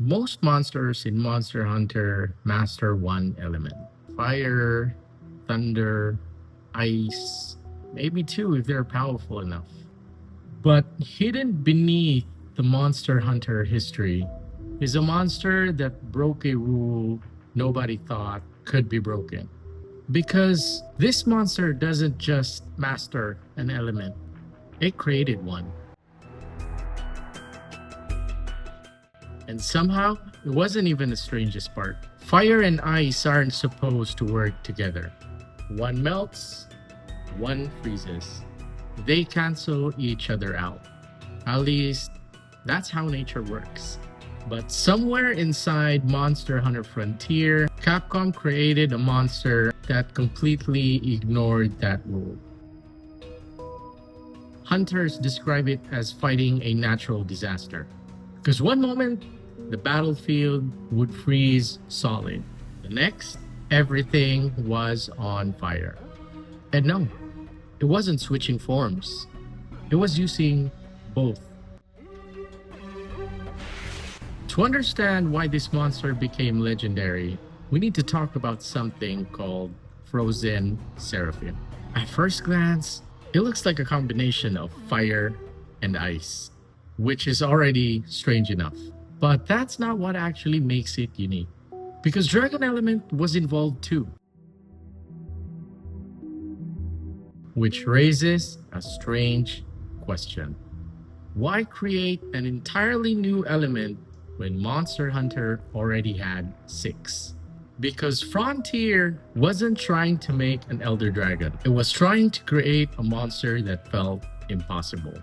Most monsters in Monster Hunter master one element: fire, thunder, ice, maybe two if they're powerful enough. But hidden beneath the Monster Hunter history is a monster that broke a rule nobody thought could be broken. Because this monster doesn't just master an element, it created one. And somehow, it wasn't even the strangest part. Fire and ice aren't supposed to work together. One melts, one freezes. They cancel each other out. At least, that's how nature works. But somewhere inside Monster Hunter Frontier, Capcom created a monster that completely ignored that rule. Hunters describe it as fighting a natural disaster. Because one moment, the battlefield would freeze solid. The next, everything was on fire. And no, it wasn't switching forms. It was using both. To understand why this monster became legendary, we need to talk about something called Frozen Seraphim. At first glance, it looks like a combination of fire and ice, which is already strange enough. But that's not what actually makes it unique, because Dragon Element was involved too. Which raises a strange question. Why create an entirely new element when Monster Hunter already had 6? Because Frontier wasn't trying to make an Elder Dragon. It was trying to create a monster that felt impossible.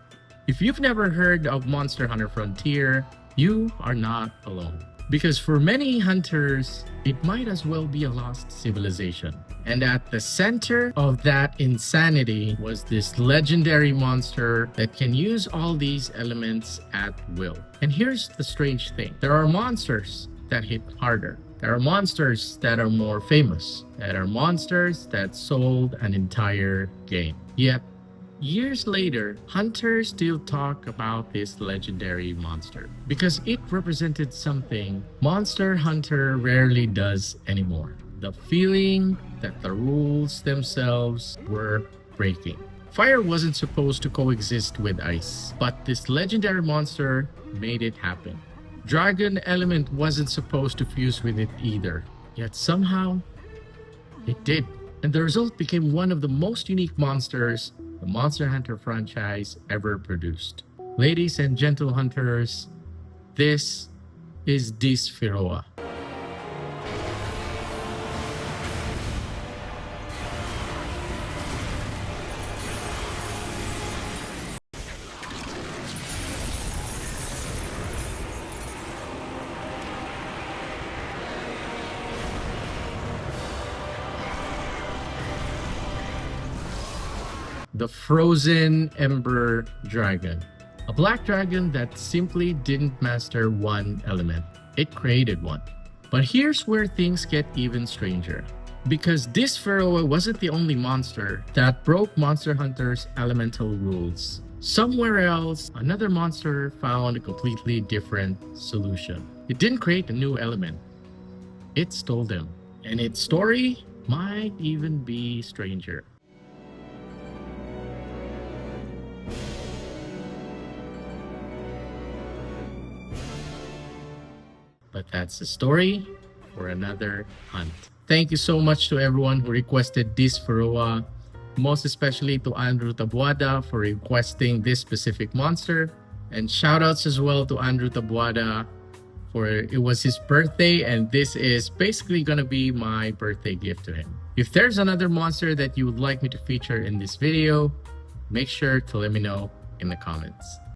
If you've never heard of Monster Hunter Frontier, you are not alone. Because for many hunters, it might as well be a lost civilization. And at the center of that insanity was this legendary monster that can use all these elements at will. And here's the strange thing. There are monsters that hit harder. There are monsters that are more famous. There are monsters that sold an entire game. Yet, years later, hunters still talk about this legendary monster because it represented something Monster Hunter rarely does anymore. The feeling that the rules themselves were breaking. Fire wasn't supposed to coexist with ice, but this legendary monster made it happen. Dragon Element wasn't supposed to fuse with it either, yet somehow it did. And the result became one of the most unique monsters the Monster Hunter franchise ever produced. Ladies and gentle hunters, this is Dyspheroa. The Frozen Ember Dragon. A black dragon that simply didn't master one element. It created one. But here's where things get even stranger. Because Dyspheroa wasn't the only monster that broke Monster Hunter's elemental rules. Somewhere else, another monster found a completely different solution. It didn't create a new element. It stole them. And its story might even be stranger. But that's a story for another hunt. Thank you so much to everyone who requested Dyspheroa, most especially to Andrew Tabuada for requesting this specific monster. And shoutouts as well to Andrew Tabuada for it was his birthday, and this is basically gonna be my birthday gift to him. If there's another monster that you would like me to feature in this video, make sure to let me know in the comments.